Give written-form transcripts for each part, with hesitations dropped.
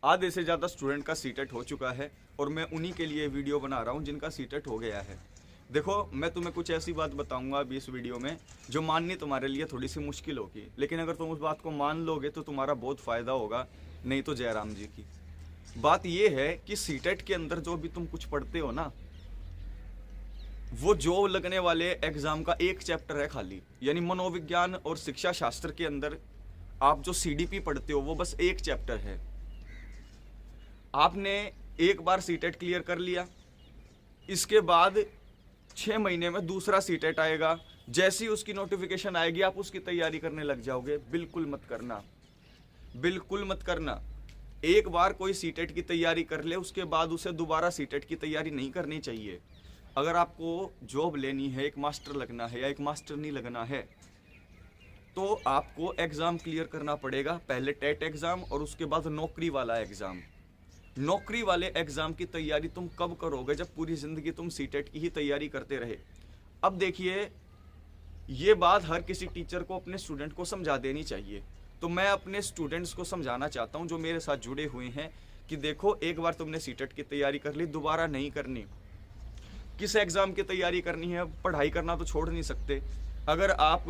आधे से ज़्यादा स्टूडेंट का सीटेट हो चुका है और मैं उन्हीं के लिए वीडियो बना रहा हूँ जिनका सीटेट हो गया है। देखो, मैं तुम्हें कुछ ऐसी बात बताऊंगा अभी इस वीडियो में जो माननी तुम्हारे लिए थोड़ी सी मुश्किल होगी, लेकिन अगर तुम उस बात को मान लोगे तो तुम्हारा बहुत फ़ायदा होगा, नहीं तो जयराम जी की। बात ये है कि सीटेट के अंदर जो भी तुम कुछ पढ़ते हो ना, वो जॉब लगने वाले एग्जाम का एक चैप्टर है खाली। यानी मनोविज्ञान और शिक्षा शास्त्र के अंदर आप जो सीडीपी पढ़ते हो वो बस एक चैप्टर है। आपने एक बार सीटेट क्लियर कर लिया, इसके बाद 6 महीने में दूसरा सीटेट आएगा। जैसी उसकी नोटिफिकेशन आएगी आप उसकी तैयारी करने लग जाओगे। बिल्कुल मत करना, बिल्कुल मत करना। एक बार कोई सीटेट की तैयारी कर ले उसके बाद उसे दोबारा सीटेट की तैयारी नहीं करनी चाहिए। अगर आपको जॉब लेनी है, एक मास्टर लगना है या एक मास्टर नहीं लगना है, तो आपको एग्ज़ाम क्लियर करना पड़ेगा। पहले टेट एग्ज़ाम और उसके बाद नौकरी वाला एग्ज़ाम। नौकरी वाले एग्ज़ाम की तैयारी तुम कब करोगे? जब पूरी ज़िंदगी तुम सीटेट की ही तैयारी करते रहे। अब देखिए, ये बात हर किसी टीचर को अपने स्टूडेंट को समझा देनी चाहिए। तो मैं अपने स्टूडेंट्स को समझाना चाहता हूँ जो मेरे साथ जुड़े हुए हैं कि देखो, एक बार तुमने सीटेट की तैयारी कर ली, दोबारा नहीं करनी। किस एग्ज़ाम की तैयारी करनी है? पढ़ाई करना तो छोड़ नहीं सकते। अगर आप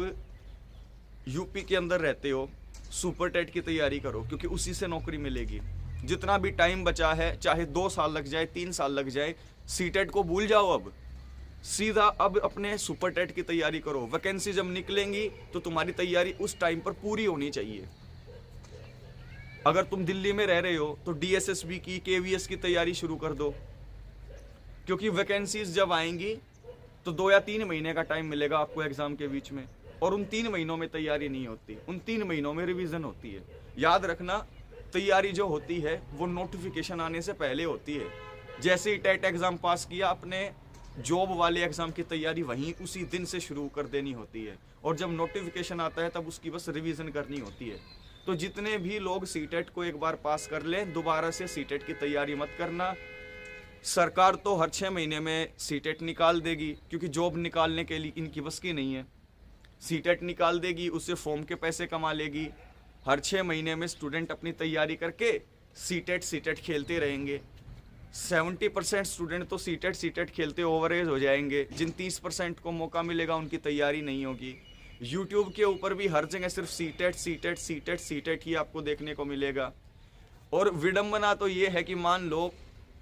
यूपी के अंदर रहते हो, सुपर टेट की तैयारी करो, क्योंकि उसी से नौकरी मिलेगी। जितना भी टाइम बचा है, चाहे 2 साल लग जाए, 3 साल लग जाए, सीटेट को भूल जाओ। अब सीधा अब अपने सुपर टेट की तैयारी करो। वैकेंसी जब निकलेंगी तो तुम्हारी तैयारी उस टाइम पर पूरी होनी चाहिए। अगर तुम दिल्ली में रह रहे हो तो डीएसएसबी की, केवीएस की तैयारी शुरू कर दो, क्योंकि वैकेंसीज जब आएंगी तो 2 या 3 महीने का टाइम मिलेगा आपको एग्जाम के बीच में, और उन 3 महीनों में तैयारी नहीं होती, उन 3 महीनों में रिवीजन होती है। याद रखना, तैयारी जो होती है वो नोटिफिकेशन आने से पहले होती है। जैसे ही टेट एग्ज़ाम पास किया, अपने जॉब वाले एग्ज़ाम की तैयारी वहीं उसी दिन से शुरू कर देनी होती है, और जब नोटिफिकेशन आता है तब उसकी बस रिवीजन करनी होती है। तो जितने भी लोग सीटेट को एक बार पास कर लें, दोबारा से सीटेट की तैयारी मत करना। सरकार तो हर 6 महीने में सीटेट निकाल देगी, क्योंकि जॉब निकालने के लिए इनकी बस की नहीं है। सीटेट निकाल देगी, उससे फॉर्म के पैसे कमा लेगी। हर 6 महीने में स्टूडेंट अपनी तैयारी करके सीटेट खेलते रहेंगे। 70% स्टूडेंट तो सीटेट खेलते ओवरेज हो जाएंगे। जिन 30% को मौका मिलेगा उनकी तैयारी नहीं होगी। यूट्यूब के ऊपर भी हर जगह सिर्फ सीटेट ही आपको देखने को मिलेगा। और विडंबना तो ये है कि मान लो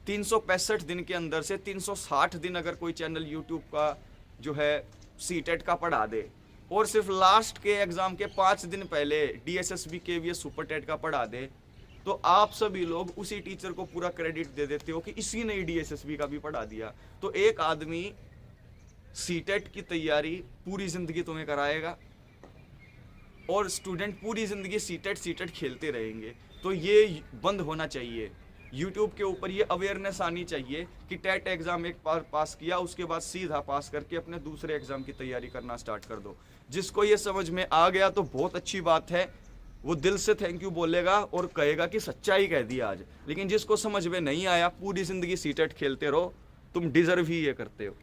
365 दिन के अंदर से 360 दिन अगर कोई चैनल यूट्यूब का जो है सीटेट का पढ़ा दे, और सिर्फ लास्ट के एग्ज़ाम के 5 दिन पहले डीएसएसबी केवीएस सुपर टेट का पढ़ा दे, तो आप सभी लोग उसी टीचर को पूरा क्रेडिट दे देते हो कि इसी ने डीएसएसबी का भी पढ़ा दिया। तो एक आदमी सीटेट की तैयारी पूरी ज़िंदगी तुम्हें कराएगा और स्टूडेंट पूरी ज़िंदगी सीटेट खेलते रहेंगे। तो ये बंद होना चाहिए। यूट्यूब के ऊपर ये अवेयरनेस आनी चाहिए कि टेट एग्ज़ाम एक बार पास किया, उसके बाद सीधा पास करके अपने दूसरे एग्ज़ाम की तैयारी करना स्टार्ट कर दो। जिसको ये समझ में आ गया तो बहुत अच्छी बात है, वो दिल से थैंक यू बोलेगा और कहेगा कि सच्चाई कह दिया आज। लेकिन जिसको समझ में नहीं आया, पूरी ज़िंदगी सीटेट खेलते रहो, तुम डिज़र्व ही ये करते हो।